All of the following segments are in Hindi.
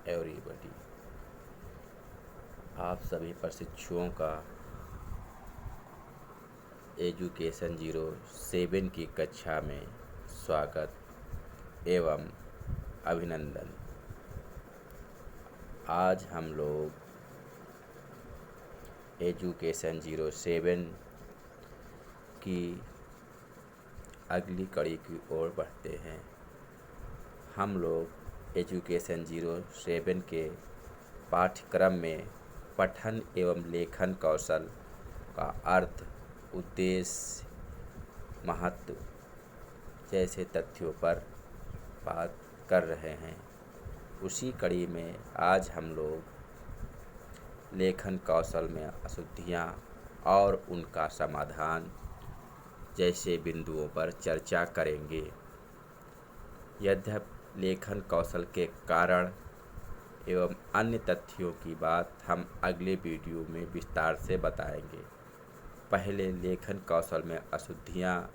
एवरीबॉडी, आप सभी प्रशिक्षुओं का एजुकेशन 07 की कक्षा में स्वागत एवं अभिनंदन। आज हम लोग एजुकेशन 07 की अगली कड़ी की ओर बढ़ते हैं। हम लोग एजुकेशन 07 के पाठ्यक्रम में पठन एवं लेखन कौशल का अर्थ, उद्देश्य, महत्व जैसे तथ्यों पर बात कर रहे हैं। उसी कड़ी में आज हम लोग लेखन कौशल में अशुद्धियाँ और उनका समाधान जैसे बिंदुओं पर चर्चा करेंगे। यद्यपि लेखन कौशल के कारण एवं अन्य तथ्यों की बात हम अगले वीडियो में विस्तार से बताएंगे। पहले लेखन कौशल में अशुद्धियाँ,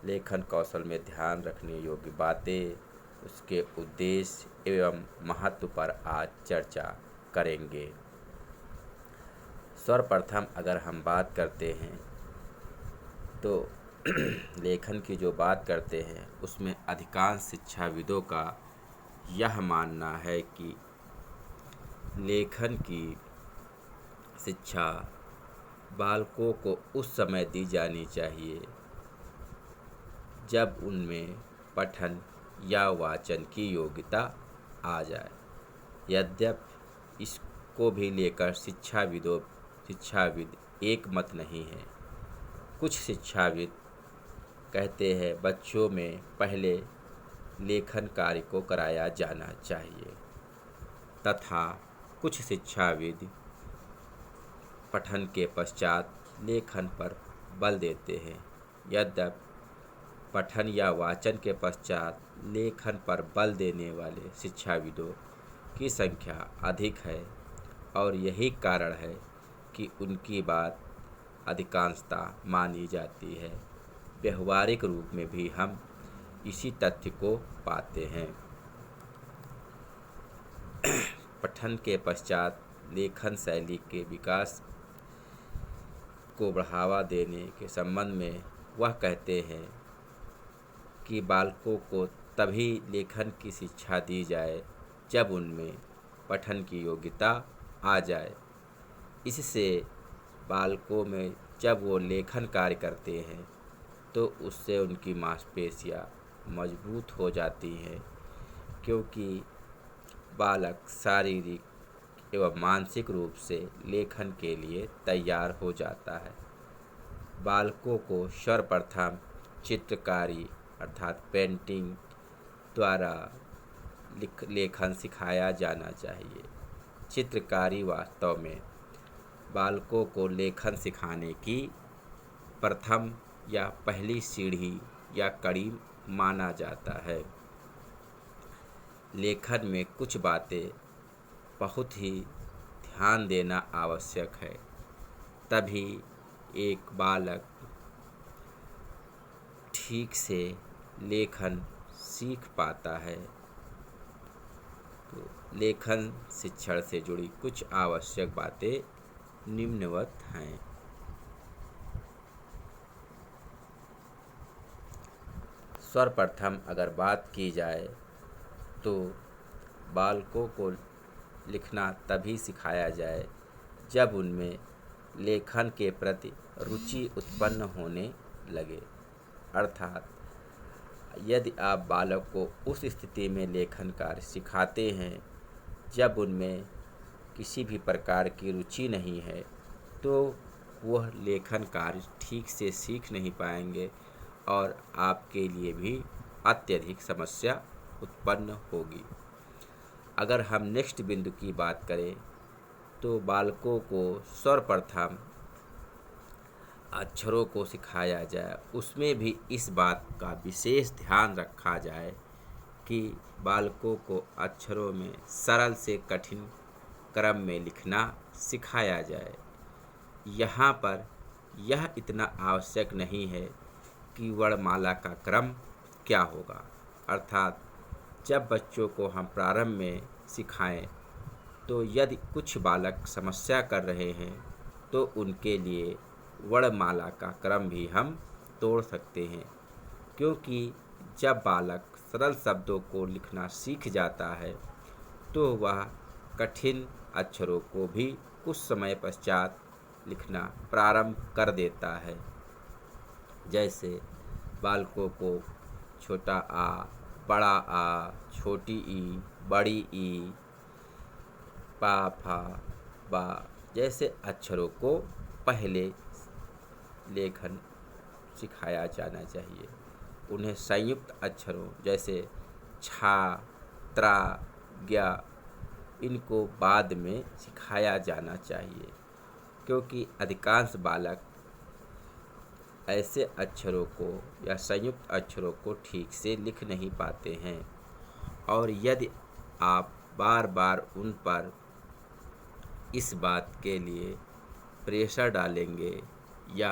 लेखन कौशल में ध्यान रखने योग्य बातें, उसके उद्देश्य एवं महत्व पर आज चर्चा करेंगे। सर्वप्रथम अगर हम बात करते हैं तो लेखन की जो बात करते हैं उसमें अधिकांश शिक्षाविदों का यह मानना है कि लेखन की शिक्षा बालकों को उस समय दी जानी चाहिए जब उनमें पठन या वाचन की योग्यता आ जाए। यद्यपि इसको भी लेकर शिक्षाविद एक मत नहीं है। कुछ शिक्षाविद कहते हैं बच्चों में पहले लेखन कार्य को कराया जाना चाहिए, तथा कुछ शिक्षाविद पठन के पश्चात लेखन पर बल देते हैं। यद्यपि पठन या वाचन के पश्चात लेखन पर बल देने वाले शिक्षाविदों की संख्या अधिक है और यही कारण है कि उनकी बात अधिकांशता मानी जाती है। व्यवहारिक रूप में भी हम इसी तथ्य को पाते हैं। पठन के पश्चात लेखन शैली के विकास को बढ़ावा देने के संबंध में वह कहते हैं कि बालकों को तभी लेखन की शिक्षा दी जाए जब उनमें पठन की योग्यता आ जाए। इससे बालकों में जब वो लेखन कार्य करते हैं तो उससे उनकी मांसपेशियाँ मजबूत हो जाती हैं, क्योंकि बालक शारीरिक एवं मानसिक रूप से लेखन के लिए तैयार हो जाता है। बालकों को सर्वप्रथम चित्रकारी अर्थात पेंटिंग द्वारा लेखन सिखाया जाना चाहिए। चित्रकारी वास्तव में बालकों को लेखन सिखाने की प्रथम या पहली सीढ़ी या कड़ी माना जाता है। लेखन में कुछ बातें बहुत ही ध्यान देना आवश्यक है, तभी एक बालक ठीक से लेखन सीख पाता है। तो लेखन शिक्षण से जुड़ी कुछ आवश्यक बातें निम्नवत हैं। सर्वप्रथम अगर बात की जाए तो बालकों को लिखना तभी सिखाया जाए जब उनमें लेखन के प्रति रुचि उत्पन्न होने लगे। अर्थात यदि आप बालक को उस स्थिति में लेखन कार्य सिखाते हैं जब उनमें किसी भी प्रकार की रुचि नहीं है, तो वह लेखन कार्य ठीक से सीख नहीं पाएंगे और आपके लिए भी अत्यधिक समस्या उत्पन्न होगी। अगर हम नेक्स्ट बिंदु की बात करें तो बालकों को सर्वप्रथम अक्षरों को सिखाया जाए। उसमें भी इस बात का विशेष ध्यान रखा जाए कि बालकों को अक्षरों में सरल से कठिन क्रम में लिखना सिखाया जाए। यहाँ पर यह इतना आवश्यक नहीं है कि वर्णमाला का क्रम क्या होगा। अर्थात जब बच्चों को हम प्रारंभ में सिखाएं तो यदि कुछ बालक समस्या कर रहे हैं तो उनके लिए वर्णमाला का क्रम भी हम तोड़ सकते हैं, क्योंकि जब बालक सरल शब्दों को लिखना सीख जाता है तो वह कठिन अक्षरों को भी कुछ समय पश्चात लिखना प्रारंभ कर देता है। जैसे बालकों को छोटा आ, बड़ा आ, छोटी ई, बड़ी ई, पा, फा, बा जैसे अक्षरों को पहले लेखन सिखाया जाना चाहिए। उन्हें संयुक्त अक्षरों जैसे छा, त्रा, ज्ञा इनको बाद में सिखाया जाना चाहिए, क्योंकि अधिकांश बालक ऐसे अक्षरों को या संयुक्त अक्षरों को ठीक से लिख नहीं पाते हैं। और यदि आप बार बार उन पर इस बात के लिए प्रेशर डालेंगे या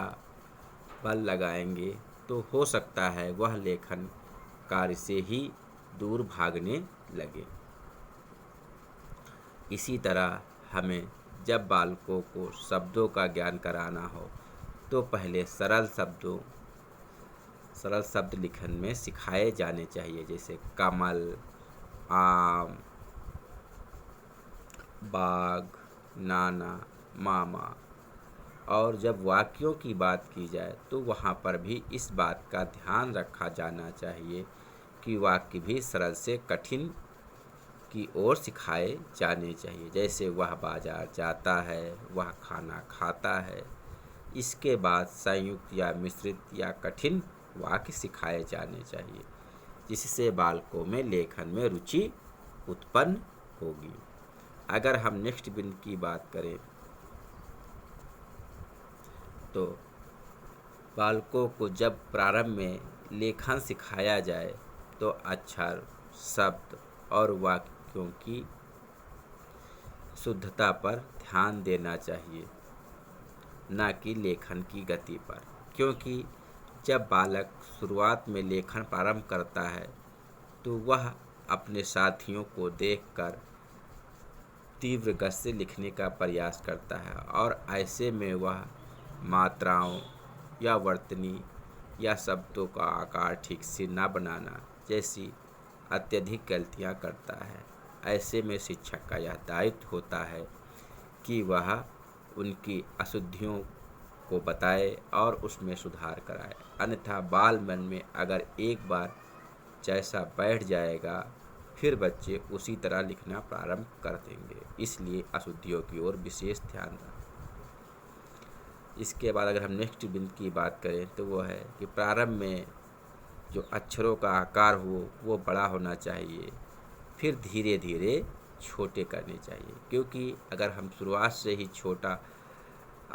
बल लगाएंगे तो हो सकता है वह लेखन कार्य से ही दूर भागने लगे। इसी तरह हमें जब बालकों को शब्दों का ज्ञान कराना हो तो पहले सरल शब्द लिखन में सिखाए जाने चाहिए, जैसे कमल, आम, बाघ, नाना, मामा। और जब वाक्यों की बात की जाए तो वहाँ पर भी इस बात का ध्यान रखा जाना चाहिए कि वाक्य भी सरल से कठिन की ओर सिखाए जाने चाहिए। जैसे वह बाजार जाता है, वह खाना खाता है। इसके बाद संयुक्त या मिश्रित या कठिन वाक्य सिखाए जाने चाहिए, जिससे बालकों में लेखन में रुचि उत्पन्न होगी। अगर हम नेक्स्ट बिंदु की बात करें तो बालकों को जब प्रारंभ में लेखन सिखाया जाए तो अक्षर, शब्द और वाक्यों की शुद्धता पर ध्यान देना चाहिए, न कि लेखन की गति पर। क्योंकि जब बालक शुरुआत में लेखन प्रारंभ करता है तो वह अपने साथियों को देखकर तीव्र गति से लिखने का प्रयास करता है और ऐसे में वह मात्राओं या वर्तनी या शब्दों का आकार ठीक से न बनाना जैसी अत्यधिक गलतियां करता है। ऐसे में शिक्षक का यह दायित्व होता है कि वह उनकी अशुद्धियों को बताए और उसमें सुधार कराए, अन्यथा बाल मन में अगर एक बार जैसा बैठ जाएगा फिर बच्चे उसी तरह लिखना प्रारंभ कर देंगे। इसलिए अशुद्धियों की ओर विशेष ध्यान दें। इसके बाद अगर हम नेक्स्ट बिंदु की बात करें तो वो है कि प्रारंभ में जो अक्षरों का आकार हो वो बड़ा होना चाहिए, फिर धीरे धीरे छोटे करने चाहिए। क्योंकि अगर हम शुरुआत से ही छोटा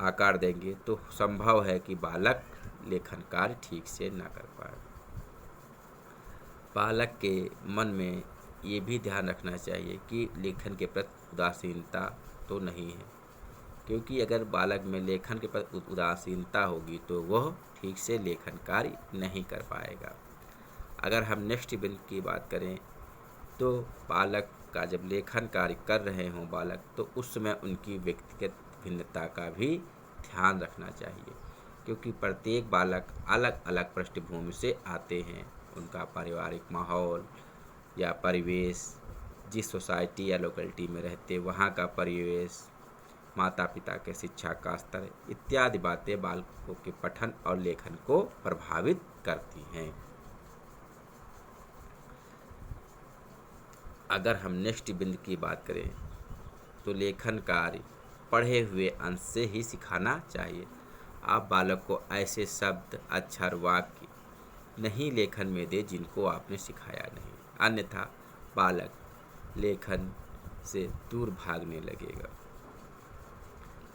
आकार देंगे तो संभव है कि बालक लेखन कार्य ठीक से ना कर पाए। बालक के मन में ये भी ध्यान रखना चाहिए कि लेखन के प्रति उदासीनता तो नहीं है, क्योंकि अगर बालक में लेखन के प्रति उदासीनता होगी तो वह ठीक से लेखन कार्य नहीं कर पाएगा। अगर हम नेक्स्ट बिंदु की बात करें तो बालक का जब लेखन कार्य कर रहे हों बालक, तो उस समय उनकी व्यक्तिगत भिन्नता का भी ध्यान रखना चाहिए, क्योंकि प्रत्येक बालक अलग अलग पृष्ठभूमि से आते हैं। उनका पारिवारिक माहौल या परिवेश, जिस सोसाइटी या लोकेलिटी में रहते वहाँ का परिवेश, माता पिता के शिक्षा का स्तर इत्यादि बातें बालकों के पठन और लेखन को प्रभावित करती हैं। अगर हम नेक्स्ट बिंदु की बात करें तो लेखन कार्य पढ़े हुए अंश से ही सिखाना चाहिए। आप बालक को ऐसे शब्द, अक्षर, वाक्य नहीं लेखन में दे जिनको आपने सिखाया नहीं, अन्यथा बालक लेखन से दूर भागने लगेगा।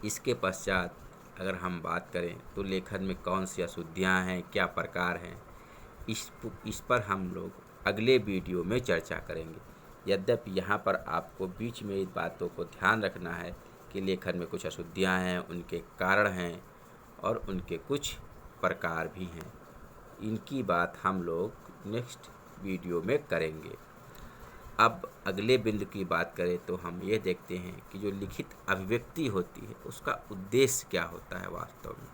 इसके पश्चात अगर हम बात करें तो लेखन में कौन सी अशुद्धियाँ हैं, क्या प्रकार हैं, इस पर हम लोग अगले वीडियो में चर्चा करेंगे। यद्यपि यहाँ पर आपको बीच में इन बातों को ध्यान रखना है कि लेखन में कुछ अशुद्धियाँ हैं, उनके कारण हैं और उनके कुछ प्रकार भी हैं। इनकी बात हम लोग नेक्स्ट वीडियो में करेंगे। अब अगले बिंदु की बात करें तो हम ये देखते हैं कि जो लिखित अभिव्यक्ति होती है उसका उद्देश्य क्या होता है वास्तव में।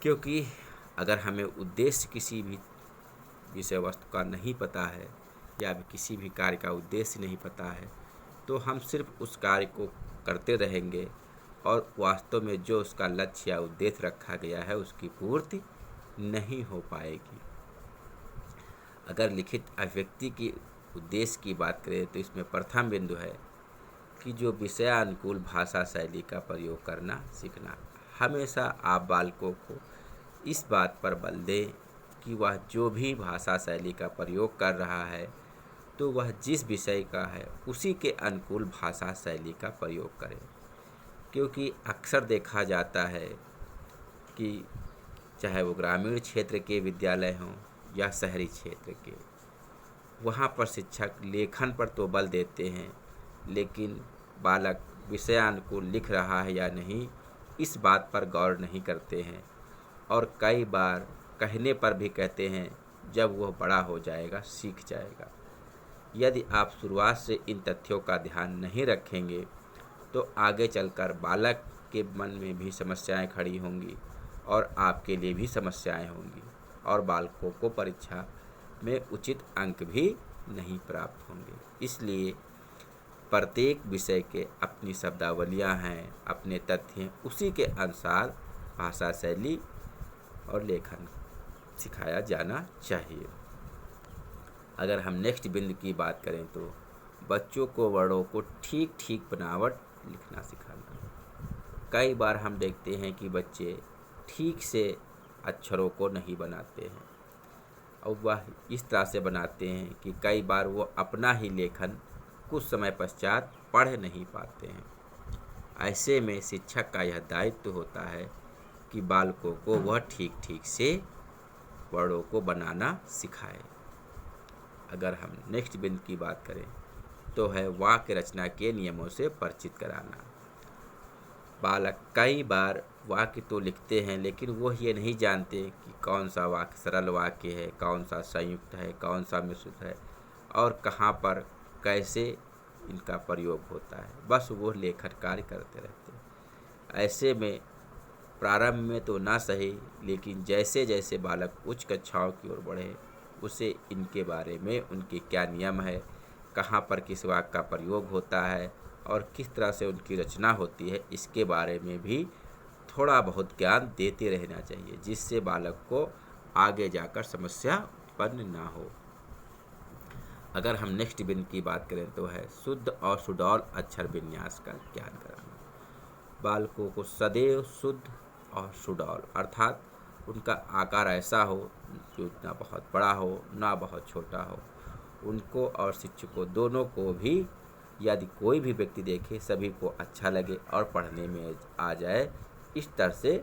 क्योंकि अगर हमें उद्देश्य किसी भी विषय वस्तु का नहीं पता है या किसी भी कार्य का उद्देश्य नहीं पता है तो हम सिर्फ उस कार्य को करते रहेंगे और वास्तव में जो उसका लक्ष्य या उद्देश्य रखा गया है उसकी पूर्ति नहीं हो पाएगी। अगर लिखित अभिव्यक्ति की उद्देश्य की बात करें तो इसमें प्रथम बिंदु है कि जो विषयानुकूल भाषा शैली का प्रयोग करना सीखना। हमेशा आप बालकों को इस बात पर बल दें कि वह जो भी भाषा शैली का प्रयोग कर रहा है तो वह जिस विषय का है उसी के अनुकूल भाषा शैली का प्रयोग करें। क्योंकि अक्सर देखा जाता है कि चाहे वो ग्रामीण क्षेत्र के विद्यालय हों या शहरी क्षेत्र के, वहाँ पर शिक्षक लेखन पर तो बल देते हैं लेकिन बालक विषयानुकूल लिख रहा है या नहीं इस बात पर गौर नहीं करते हैं और कई बार कहने पर भी कहते हैं जब वह बड़ा हो जाएगा सीख जाएगा। यदि आप शुरुआत से इन तथ्यों का ध्यान नहीं रखेंगे तो आगे चलकर बालक के मन में भी समस्याएं खड़ी होंगी और आपके लिए भी समस्याएं होंगी और बालकों को परीक्षा में उचित अंक भी नहीं प्राप्त होंगे। इसलिए प्रत्येक विषय के अपनी शब्दावलियां हैं, अपने तथ्य हैं, उसी के अनुसार भाषा शैली और लेखन सिखाया जाना चाहिए। अगर हम नेक्स्ट बिंदु की बात करें तो बच्चों को वर्णों को ठीक ठीक बनावट लिखना सिखाना। कई बार हम देखते हैं कि बच्चे ठीक से अक्षरों को नहीं बनाते हैं और वह इस तरह से बनाते हैं कि कई बार वो अपना ही लेखन कुछ समय पश्चात पढ़ नहीं पाते हैं। ऐसे में शिक्षक का यह दायित्व होता है कि बालकों को वह ठीक ठीक से वर्णों को बनाना सिखाए। अगर हम नेक्स्ट बिंदु की बात करें तो है वाक्य रचना के नियमों से परिचित कराना। बालक कई बार वाक्य तो लिखते हैं लेकिन वो ये नहीं जानते कि कौन सा वाक्य सरल वाक्य है, कौन सा संयुक्त है, कौन सा मिश्रित है और कहाँ पर कैसे इनका प्रयोग होता है। बस वो लेखन कार्य करते रहते हैं। ऐसे में प्रारंभ में तो ना सही लेकिन जैसे जैसे बालक उच्च कक्षाओं की ओर बढ़े उसे इनके बारे में उनके क्या नियम है, कहाँ पर किस वाक्य का प्रयोग होता है और किस तरह से उनकी रचना होती है इसके बारे में भी थोड़ा बहुत ज्ञान देते रहना चाहिए जिससे बालक को आगे जाकर समस्या उत्पन्न ना हो। अगर हम नेक्स्ट बिंदु की बात करें तो है शुद्ध और सुडौल अक्षर विन्यास का ज्ञान कराना। बालकों को सदैव शुद्ध और सुडौल अर्थात उनका आकार ऐसा हो जो ना बहुत बड़ा हो ना बहुत छोटा हो। उनको और शिक्षकों दोनों को भी यदि कोई भी व्यक्ति देखे सभी को अच्छा लगे और पढ़ने में आ जाए, इस तरह से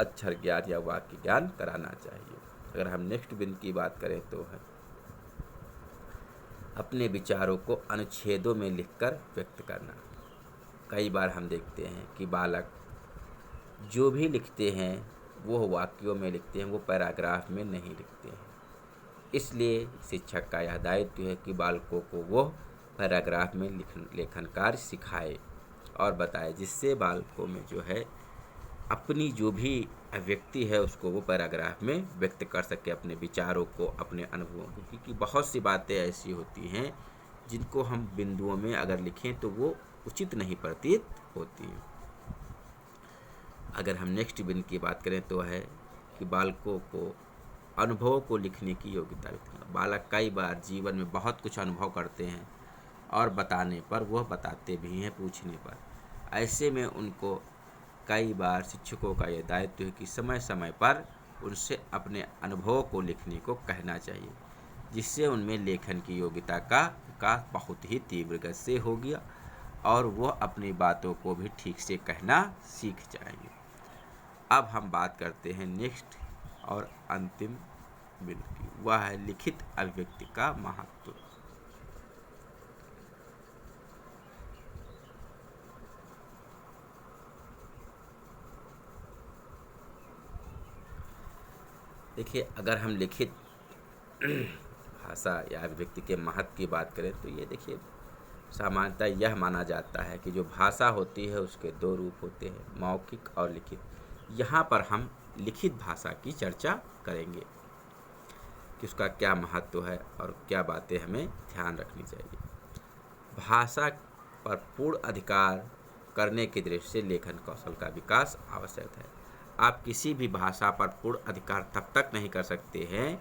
अक्षर ज्ञान या वाक्य ज्ञान कराना चाहिए। अगर हम नेक्स्ट बिंदु की बात करें तो है अपने विचारों को अनुच्छेदों में लिखकर व्यक्त करना। कई बार हम देखते हैं कि बालक जो भी लिखते हैं वो वाक्यों में लिखते हैं, वो पैराग्राफ में नहीं लिखते हैं। इसलिए शिक्षक का यह दायित्व है कि बालकों को वो पैराग्राफ में लेखन कार्य सिखाए और बताए जिससे बालकों में जो है अपनी जो भी अभिव्यक्ति है उसको वो पैराग्राफ में व्यक्त कर सके, अपने विचारों को, अपने अनुभवों को। क्योंकि बहुत सी बातें ऐसी होती हैं जिनको हम बिंदुओं में अगर लिखें तो वो उचित नहीं प्रतीत होती हैं। अगर हम नेक्स्ट बिंदु की बात करें तो है कि बालकों को अनुभवों को लिखने की योग्यता रखना। बालक कई बार जीवन में बहुत कुछ अनुभव करते हैं और बताने पर वह बताते भी हैं पूछने पर। ऐसे में उनको कई बार शिक्षकों का यह दायित्व है कि समय समय पर उनसे अपने अनुभवों को लिखने को कहना चाहिए जिससे उनमें लेखन की योग्यता का विकास बहुत ही तीव्र गति से हो गया और वह अपनी बातों को भी ठीक से कहना सीख जाएंगे। अब हम बात करते हैं नेक्स्ट और अंतिम बिंदु की, वह है लिखित अभिव्यक्ति का महत्व। देखिए, अगर हम लिखित भाषा या अभिव्यक्ति के महत्व की बात करें तो ये देखिए, सामान्यतः यह माना जाता है कि जो भाषा होती है उसके दो रूप होते हैं, मौखिक और लिखित। यहाँ पर हम लिखित भाषा की चर्चा करेंगे कि उसका क्या महत्व है और क्या बातें हमें ध्यान रखनी चाहिए। भाषा पर पूर्ण अधिकार करने की दृष्टि से लेखन कौशल का विकास आवश्यक है। आप किसी भी भाषा पर पूर्ण अधिकार तब तक नहीं कर सकते हैं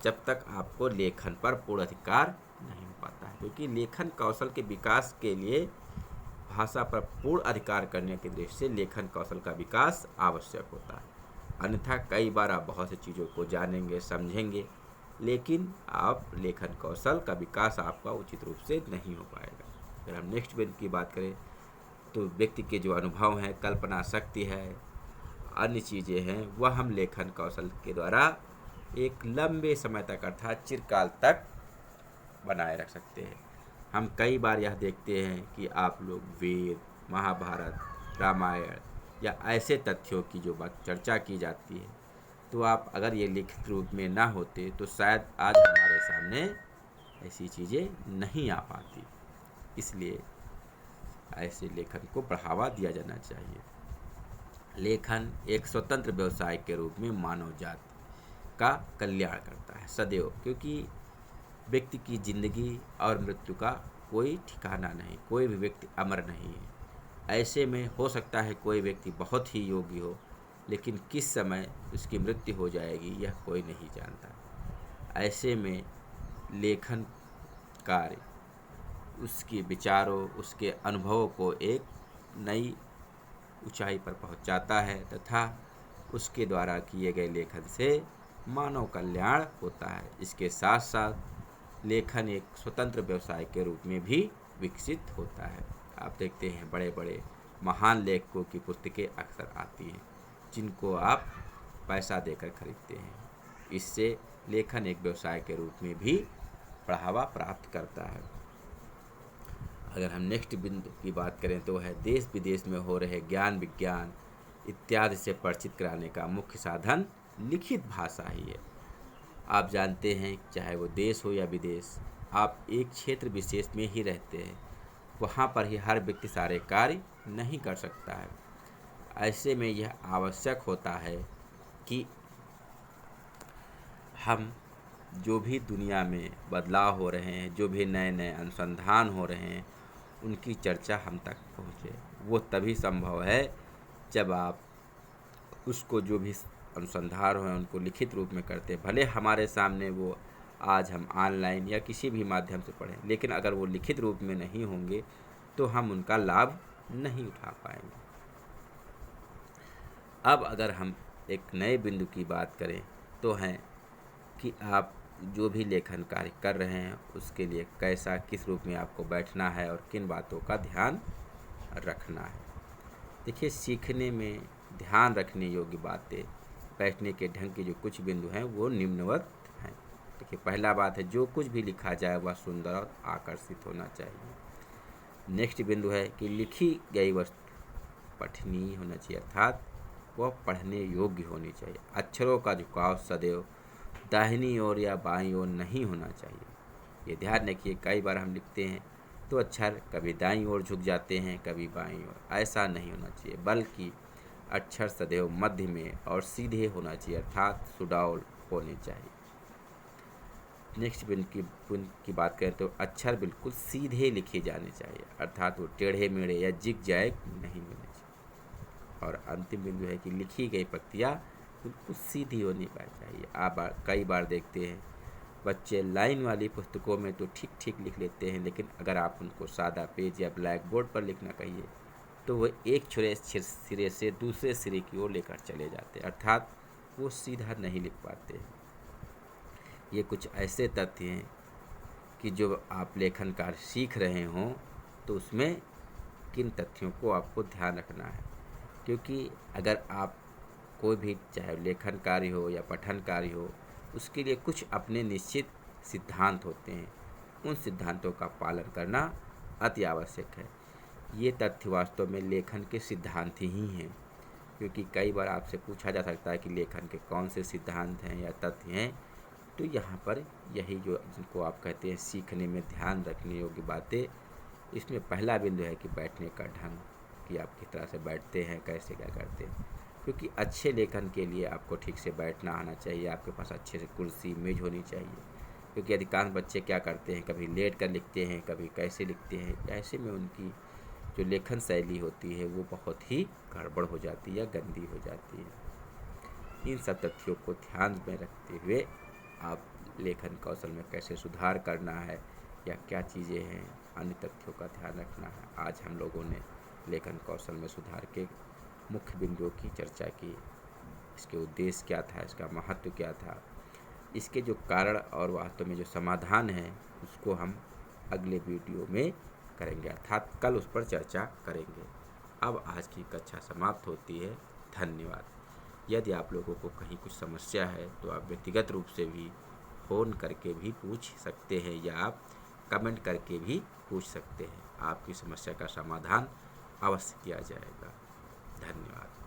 जब तक आपको लेखन पर पूर्ण अधिकार नहीं हो पाता है, क्योंकि लेखन कौशल के विकास के लिए भाषा पर पूर्ण अधिकार करने की दृष्टि से लेखन कौशल का विकास आवश्यक होता है। अन्यथा कई बार आप बहुत सी चीज़ों को जानेंगे, समझेंगे, लेकिन आप लेखन कौशल का विकास आपका उचित रूप से नहीं हो पाएगा। अगर हम नेक्स्ट बिंदु की बात करें तो व्यक्ति के जो अनुभव हैं, कल्पना शक्ति है, अन्य चीज़ें हैं, वह हम लेखन कौशल के द्वारा एक लंबे समय तक अर्थात चिरकाल तक बनाए रख सकते हैं। हम कई बार यह देखते हैं कि आप लोग वेद, महाभारत, रामायण या ऐसे तथ्यों की जो बात चर्चा की जाती है, तो आप अगर ये लिखित रूप में ना होते तो शायद आज हमारे सामने ऐसी चीज़ें नहीं आ पाती। इसलिए ऐसे लेखन को बढ़ावा दिया जाना चाहिए। लेखन एक स्वतंत्र व्यवसाय के रूप में मानव जाति का कल्याण करता है सदैव, क्योंकि व्यक्ति की जिंदगी और मृत्यु का कोई ठिकाना नहीं, कोई भी व्यक्ति अमर नहीं है। ऐसे में हो सकता है कोई व्यक्ति बहुत ही योगी हो, लेकिन किस समय उसकी मृत्यु हो जाएगी यह कोई नहीं जानता। ऐसे में लेखन कार्य उसके विचारों, उसके अनुभवों को एक नई ऊंचाई पर पहुंचाता है तथा उसके द्वारा किए गए लेखन से मानव कल्याण होता है। इसके साथ साथ लेखन एक स्वतंत्र व्यवसाय के रूप में भी विकसित होता है। आप देखते हैं बड़े बड़े महान लेखकों की पुस्तकें अक्सर आती हैं जिनको आप पैसा देकर खरीदते हैं। इससे लेखन एक व्यवसाय के रूप में भी बढ़ावा प्राप्त करता है। अगर हम नेक्स्ट बिंदु की बात करें तो है देश विदेश में हो रहे ज्ञान विज्ञान इत्यादि से परिचित कराने का मुख्य साधन लिखित भाषा ही है। आप जानते हैं चाहे वो देश हो या विदेश, आप एक क्षेत्र विशेष में ही रहते हैं, वहाँ पर ही हर व्यक्ति सारे कार्य नहीं कर सकता है। ऐसे में यह आवश्यक होता है कि हम जो भी दुनिया में बदलाव हो रहे हैं, जो भी नए नए अनुसंधान हो रहे हैं, उनकी चर्चा हम तक पहुँचे। वो तभी संभव है जब आप उसको जो भी अनुसंधान हैं उनको लिखित रूप में करते हैं। भले हमारे सामने वो आज हम ऑनलाइन या किसी भी माध्यम से पढ़ें, लेकिन अगर वो लिखित रूप में नहीं होंगे तो हम उनका लाभ नहीं उठा पाएंगे। अब अगर हम एक नए बिंदु की बात करें तो है कि आप जो भी लेखन कार्य कर रहे हैं उसके लिए कैसा, किस रूप में आपको बैठना है और किन बातों का ध्यान रखना है। देखिए, सीखने में ध्यान रखने योग्य बातें, बैठने के ढंग के जो कुछ बिंदु हैं वो निम्नवत हैं। देखिए, पहला बात है जो कुछ भी लिखा जाए वह सुंदर और आकर्षित होना चाहिए। नेक्स्ट बिंदु है कि लिखी गई वस्तु पठनीय होना चाहिए, अर्थात वह पढ़ने योग्य होनी चाहिए। अक्षरों का झुकाव सदैव दाहिनी ओर या बाईं ओर नहीं होना चाहिए। ये ध्यान रखिए, कई बार हम लिखते हैं तो अक्षर कभी दाईं ओर झुक जाते हैं, कभी बाईं ओर। ऐसा नहीं होना चाहिए, बल्कि अक्षर सदैव मध्य में और सीधे होना चाहिए, अर्थात सुडौल होने चाहिए। नेक्स्ट बिंदु की बात करें तो अक्षर बिल्कुल सीधे लिखे जाने चाहिए, अर्थात वो टेढ़े मेढ़े या जिग जैग नहीं होने चाहिए। और अंतिम बिंदु है कि लिखी गई प्रक्रिया बिल्कुल सीधी होनी चाहिए। आप कई बार देखते हैं बच्चे लाइन वाली पुस्तकों में तो ठीक ठीक लिख लेते हैं, लेकिन अगर आप उनको सादा पेज या ब्लैक बोर्ड पर लिखना कहिए तो वो एक सिरे से दूसरे सिरे की ओर लेकर चले जाते हैं, अर्थात वो सीधा नहीं लिख पाते हैं। ये कुछ ऐसे तथ्य हैं कि जो आप लेखन कार्य सीख रहे हों तो उसमें किन तथ्यों को आपको ध्यान रखना है, क्योंकि अगर आप कोई भी चाहे लेखन कार्य हो या पठन कार्य हो, उसके लिए कुछ अपने निश्चित सिद्धांत होते हैं। उन सिद्धांतों का पालन करना अति आवश्यक है। ये तथ्य वास्तव में लेखन के सिद्धांत ही हैं, क्योंकि कई बार आपसे पूछा जा सकता है कि लेखन के कौन से सिद्धांत हैं या तथ्य हैं, तो यहाँ पर यही जो जिनको आप कहते हैं सीखने में ध्यान रखने योग्य बातें, इसमें पहला बिंदु है कि बैठने का ढंग, कि आप किस तरह से बैठते हैं, कैसे क्या करते हैं। क्योंकि अच्छे लेखन के लिए आपको ठीक से बैठना आना चाहिए, आपके पास अच्छे से कुर्सी मेज होनी चाहिए। क्योंकि अधिकांश बच्चे क्या करते हैं, कभी लेट कर लिखते हैं, कभी कैसे लिखते हैं, ऐसे में उनकी जो लेखन शैली होती है वो बहुत ही गड़बड़ हो जाती है या गंदी हो जाती है। इन सब तथ्यों को ध्यान में रखते हुए आप लेखन कौशल में कैसे सुधार करना है या क्या चीज़ें हैं, अन्य तथ्यों का ध्यान रखना है। आज हम लोगों ने लेखन कौशल में सुधार के मुख्य बिंदुओं की चर्चा की। इसके उद्देश्य क्या था, इसका महत्व क्या था, इसके जो कारण और वास्तव में जो समाधान है उसको हम अगले वीडियो में करेंगे, अर्थात कल उस पर चर्चा करेंगे। अब आज की कक्षा समाप्त होती है। धन्यवाद। यदि आप लोगों को कहीं कुछ समस्या है तो आप व्यक्तिगत रूप से भी फ़ोन करके भी पूछ सकते हैं या आप कमेंट करके भी पूछ सकते हैं। आपकी समस्या का समाधान अवश्य किया जाएगा। धन्यवाद।